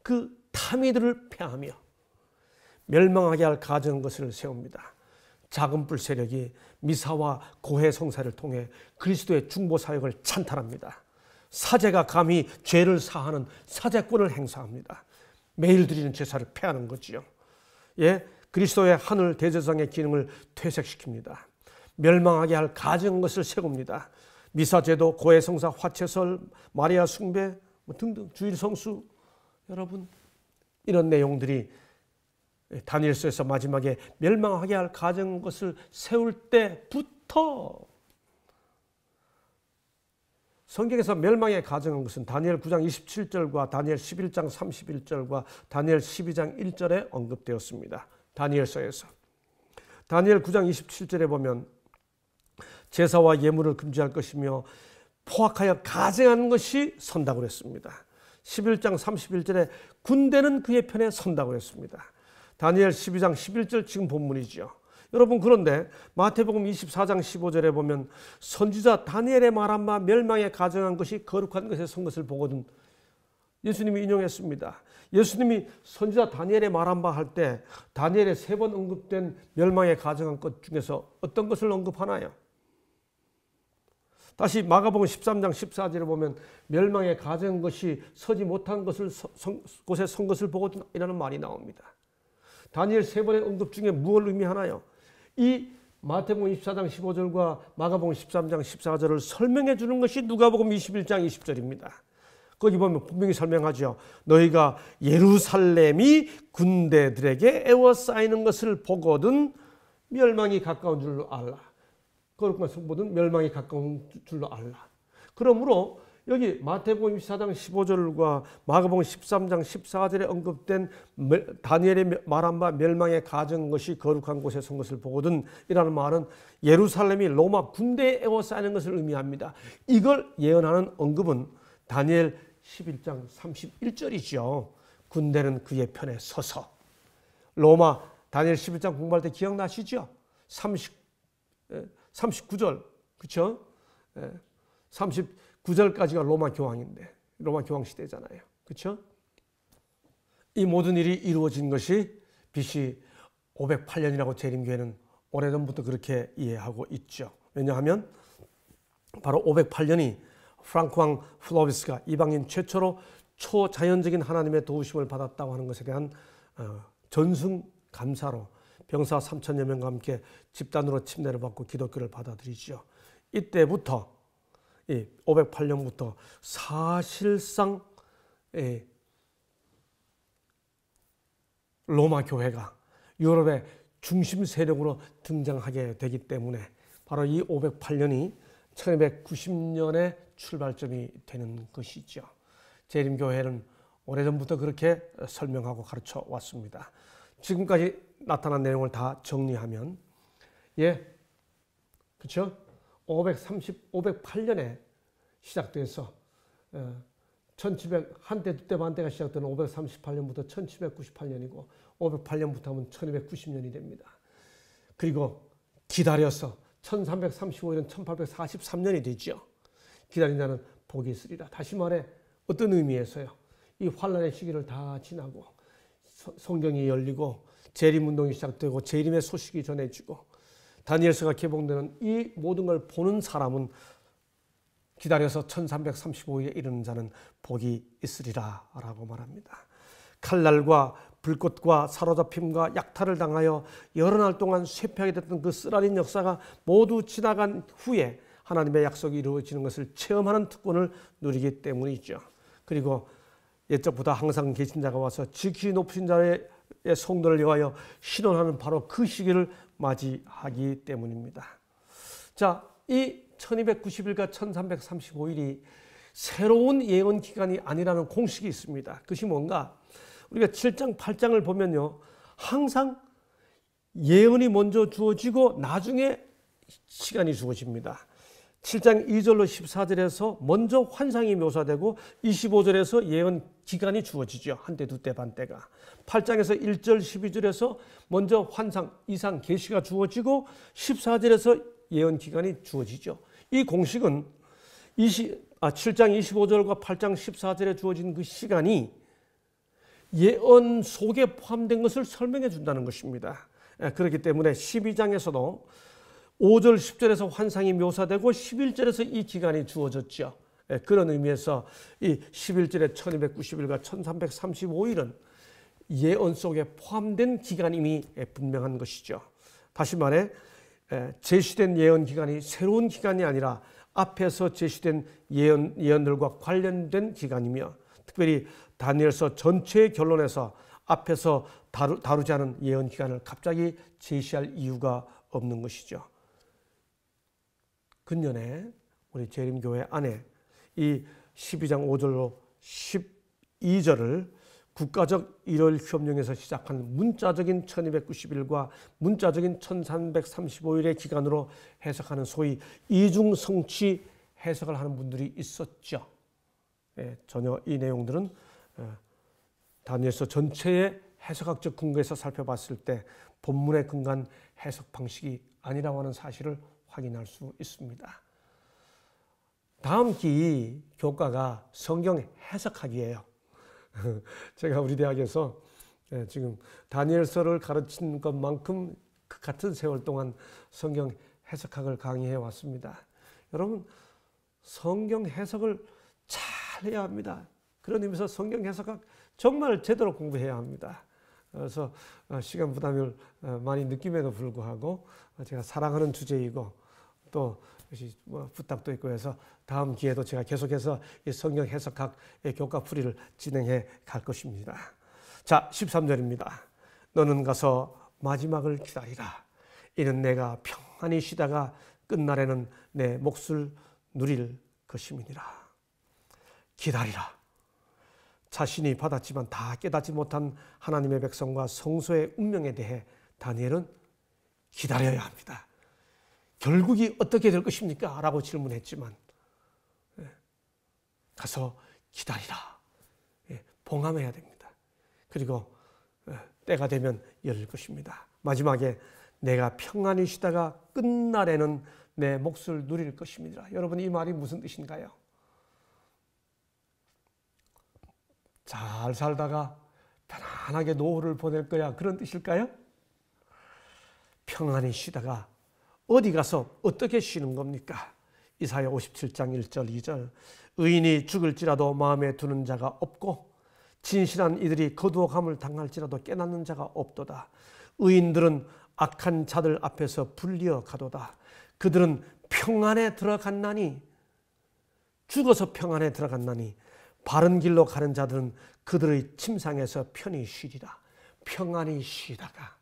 그 타미들을 폐하며 멸망하게 할 가증한 것을 세웁니다. 작은 뿔 세력이 미사와 고해 성사를 통해 그리스도의 중보사역을 찬탈합니다. 사제가 감히 죄를 사하는 사제권을 행사합니다. 매일 드리는 제사를 폐하는 거지요. 예, 그리스도의 하늘 대제사장의 기능을 퇴색시킵니다. 멸망하게 할 가증한 것을 세웁니다. 미사제도, 고해성사, 화채설, 마리아 숭배 등등 주일 성수, 여러분 이런 내용들이 다니엘서에서 마지막에 멸망하게 할 가증한 것을 세울 때부터, 성경에서 멸망에 가증한 것은 다니엘 9장 27절과 다니엘 11장 31절과 다니엘 12장 1절에 언급되었습니다. 다니엘서에서 다니엘 9장 27절에 보면 제사와 예물을 금지할 것이며 포악하여 가증하는 것이 선다고 했습니다. 11장 31절에 군대는 그의 편에 선다고 했습니다. 다니엘 12장 11절 지금 본문이죠. 여러분, 그런데 마태복음 24장 15절에 보면 선지자 다니엘의 말한 바 멸망에 가증한 것이 거룩한 것에 선 것을 보거든 예수님이 인용했습니다. 예수님이 선지자 다니엘의 말한 바 할 때 다니엘의 3번 언급된 멸망에 가증한 것 중에서 어떤 것을 언급하나요? 다시 마가복음 13장 14절에 보면 멸망에 가증한 것이 서지 못한 것을 곳에 선 것을 보거든 이라는 말이 나옵니다. 다니엘 3번의 언급 중에 무엇을 의미하나요? 이 마태복음 24장 15절과 마가복음 13장 14절을 설명해 주는 것이 누가복음 21장 20절입니다. 거기 보면 분명히 설명하죠. 너희가 예루살렘이 군대들에게 에워싸이는 것을 보거든 멸망이 가까운 줄로 알라. 거룩한 성보든 멸망이 가까운 줄로 알라. 그러므로 여기 마태복음 24장 15절과 마가복음 13장 14절에 언급된 다니엘의 말한 바 멸망에 가증한 것이 거룩한 곳에 선 것을 보거든 이라는 말은 예루살렘이 로마 군대에 에워싸이는 것을 의미합니다. 이걸 예언하는 언급은 다니엘 11장 31절이죠. 군대는 그의 편에 서서 로마 다니엘 11장 공부할 때 기억나시죠? 39절, 그렇죠? 39절까지가 로마 교황인데, 로마 교황 시대잖아요. 그렇죠? 이 모든 일이 이루어진 것이 BC 508년이라고 재림교회는 오래전부터 그렇게 이해하고 있죠. 왜냐하면 바로 508년이 프랑크 왕 플로비스가 이방인 최초로 초자연적인 하나님의 도우심을 받았다고 하는 것에 대한 전승 감사로 병사 3천여 명과 함께 집단으로 침례를 받고 기독교를 받아들이죠. 이때부터 508년부터 사실상 로마 교회가 유럽의 중심 세력으로 등장하게 되기 때문에 바로 이 508년이 1290년의 출발점이 되는 것이죠. 재림교회는 오래전부터 그렇게 설명하고 가르쳐 왔습니다. 지금까지 나타난 내용을 다 정리하면, 그렇죠? 508년에 시작돼서 1700 한때 두때 반때가 시작되는 538년부터 1798년이고 508년부터 하면 1290년이 됩니다. 그리고 기다려서 1335년 1843년이 되죠. 기다린 자는 복이 있으리라. 다시 말해 어떤 의미에서요? 이 환란의 시기를 다 지나고 성경이 열리고 재림운동이 시작되고 재림의 소식이 전해지고 다니엘서가 개봉되는 이 모든 걸 보는 사람은 기다려서 1335일에 이르는 자는 복이 있으리라 라고 말합니다. 칼날과 불꽃과 사로잡힘과 약탈을 당하여 여러 날 동안 쇠폐하게 됐던 그 쓰라린 역사가 모두 지나간 후에 하나님의 약속이 이루어지는 것을 체험하는 특권을 누리기 때문이죠. 그리고 옛적보다 항상 계신 자가 와서 지극히 높으신 자의 성도를 위하여 신원하는 바로 그 시기를 맞이하기 때문입니다. 자, 이 1290일과 1335일이 새로운 예언 기간이 아니라는 공식이 있습니다. 그것이 뭔가? 우리가 7장, 8장을 보면요, 항상 예언이 먼저 주어지고 나중에 시간이 주어집니다. 7장 2절로 14절에서 먼저 환상이 묘사되고 25절에서 예언 기간이 주어지죠. 한때, 두때, 반때가. 8장에서 1절, 12절에서 먼저 환상, 이상, 계시가 주어지고 14절에서 예언 기간이 주어지죠. 이 공식은 7장 25절과 8장 14절에 주어진 그 시간이 예언 속에 포함된 것을 설명해 준다는 것입니다. 그렇기 때문에 12장에서도 5절, 10절에서 환상이 묘사되고 11절에서 이 기간이 주어졌죠. 그런 의미에서 이 11절의 1290일과 1335일은 예언 속에 포함된 기간임이 분명한 것이죠. 다시 말해 제시된 예언 기간이 새로운 기간이 아니라 앞에서 제시된 예언들과 관련된 기간이며, 특별히 다니엘서 전체의 결론에서 앞에서 다루지 않은 예언 기간을 갑자기 제시할 이유가 없는 것이죠. 근년에 우리 재림교회 안에 이 12장 5절로 12절을 국가적 일월 휴업령에서 시작한 문자적인 1290일과 문자적인 1335일의 기간으로 해석하는 소위 이중성취 해석을 하는 분들이 있었죠. 전혀 이 내용들은 다니엘서 전체의 해석학적 근거에서 살펴봤을 때 본문에 근거한 해석 방식이 아니라고 하는 사실을 확인할 수 있습니다. 다음 기 교과가 성경 해석학이에요. 제가 우리 대학에서 지금 다니엘서를 가르친 것만큼 그 같은 세월 동안 성경 해석학을 강의해 왔습니다. 여러분, 성경 해석을 잘 해야 합니다. 그런 의미에서 성경 해석학 정말 제대로 공부해야 합니다. 그래서 시간 부담을 많이 느낌에도 불구하고 제가 사랑하는 주제이고 또 부탁도 있고 해서 다음 기회도 제가 계속해서 이 성경 해석학의 교과 풀이를 진행해 갈 것입니다. 자, 13절입니다. 너는 가서 마지막을 기다리라. 이는 내가 평안히 쉬다가 끝날에는 내 몫을 누릴 것임이니라. 기다리라. 자신이 받았지만 다 깨닫지 못한 하나님의 백성과 성소의 운명에 대해 다니엘은 기다려야 합니다. 결국이 어떻게 될 것입니까? 라고 질문했지만 가서 기다리라. 봉함해야 됩니다. 그리고 때가 되면 열릴 것입니다. 마지막에 내가 평안히 쉬다가 끝날에는 내 몫을 누릴 것입니다. 여러분, 이 말이 무슨 뜻인가요? 잘 살다가 편안하게 노후를 보낼 거야, 그런 뜻일까요? 평안히 쉬다가 어디 가서 어떻게 쉬는 겁니까? 이사야 57장 1절 2절 의인이 죽을지라도 마음에 두는 자가 없고 진실한 이들이 거두어감을 당할지라도 깨닫는 자가 없도다. 의인들은 악한 자들 앞에서 불리어 가도다. 그들은 평안에 들어갔나니, 죽어서 평안에 들어갔나니 바른 길로 가는 자들은 그들의 침상에서 편히 쉬리라. 평안히 쉬다가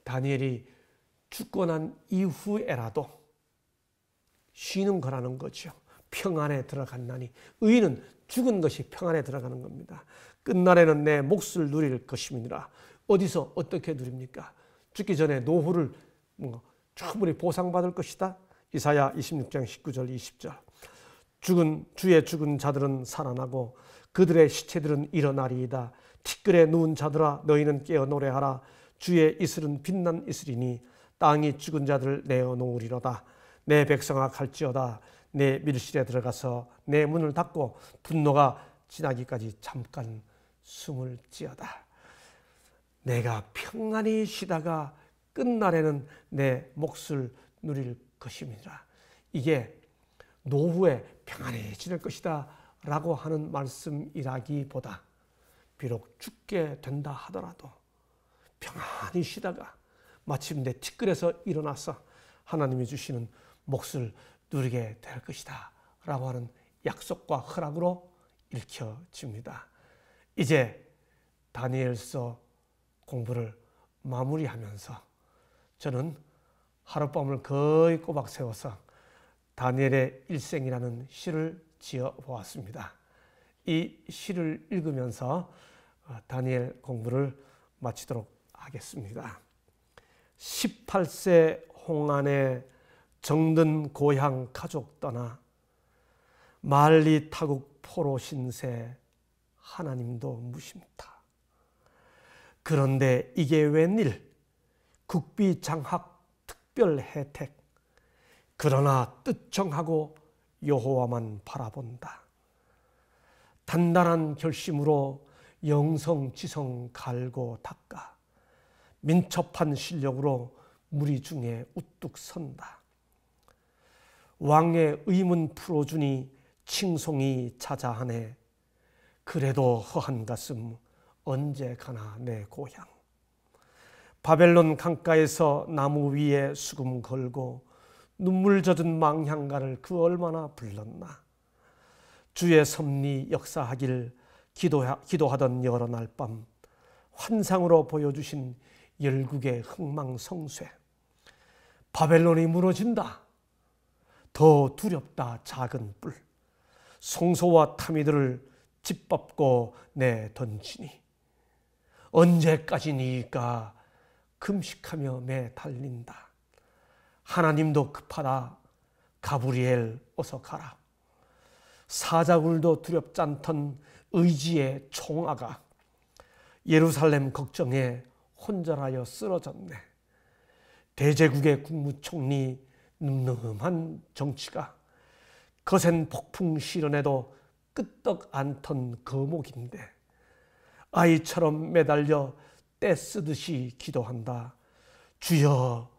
다니엘이 죽고 난 이후에라도 쉬는 거라는 거죠. 평안에 들어갔나니, 의인은 죽은 것이 평안에 들어가는 겁니다. 끝날에는 내 몫을 누릴 것임이니라. 어디서 어떻게 누립니까? 죽기 전에 노후를 충분히 보상받을 것이다. 이사야 26장 19절 20절 주의 죽은 자들은 살아나고 그들의 시체들은 일어나리이다. 티끌에 누운 자들아 너희는 깨어 노래하라. 주의 이슬은 빛난 이슬이니 땅이 죽은 자들을 내어놓으리로다. 내 백성아 갈지어다. 내 밀실에 들어가서 내 문을 닫고 분노가 지나기까지 잠깐 숨을 지어다. 내가 평안히 쉬다가 끝날에는 내 몫을 누릴 것임이라. 이게 노후에 평안히 지낼 것이다 라고 하는 말씀이라기보다 비록 죽게 된다 하더라도 평안히 쉬다가 마침내 티끌에서 일어나서 하나님이 주시는 몫을 누리게 될 것이다 라고 하는 약속과 허락으로 읽혀집니다. 이제 다니엘서 공부를 마무리하면서 저는 하룻밤을 거의 꼬박 세워서 다니엘의 일생이라는 시를 지어 보았습니다. 이 시를 읽으면서 다니엘 공부를 마치도록 하겠습니다. 18세 홍안에 정든 고향 가족 떠나 만리 타국 포로 신세 하나님도 무심타. 그런데 이게 웬일 국비 장학 특별 혜택. 그러나 뜻 정하고 여호와만 바라본다. 단단한 결심으로 영성지성 갈고 닦아 민첩한 실력으로 무리 중에 우뚝 선다. 왕의 의문 풀어주니 칭송이 자자하네. 그래도 허한 가슴 언제 가나 내 고향. 바벨론 강가에서 나무 위에 수금 걸고 눈물 젖은 망향가를 그 얼마나 불렀나. 주의 섭리 역사하길 기도하던 여러 날 밤 환상으로 보여주신 열국의 흥망성쇠. 바벨론이 무너진다. 더 두렵다 작은 뿔. 송소와 타미들을 짓밟고 내 던지니 언제까지니까 금식하며 매 달린다. 하나님도 급하다. 가브리엘 어서 가라. 사자굴도 두렵지 않던 의지의 총아가 예루살렘 걱정에 혼절하여 쓰러졌네. 대제국의 국무총리 늠름한 정치가 거센 폭풍 시련에도 끄떡 않던 거목인데 아이처럼 매달려 떼쓰듯이 기도한다. 주여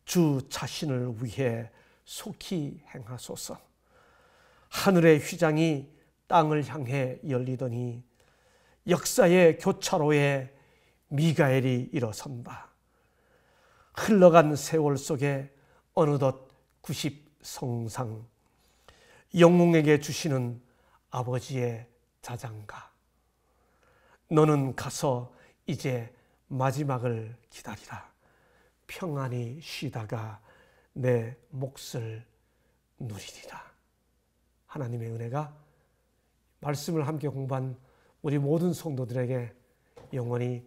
주 자신을 위해 속히 행하소서. 하늘의 휘장이 땅을 향해 열리더니 역사의 교차로에 미가엘이 일어선다. 흘러간 세월 속에 어느덧 90성상 영웅에게 주시는 아버지의 자장가. 너는 가서 이제 마지막을 기다리라. 평안히 쉬다가 내 몫을 누리리라. 하나님의 은혜가 말씀을 함께 공부한 우리 모든 성도들에게 영원히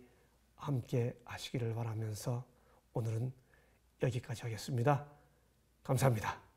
함께 하시기를 바라면서 오늘은 여기까지 하겠습니다. 감사합니다.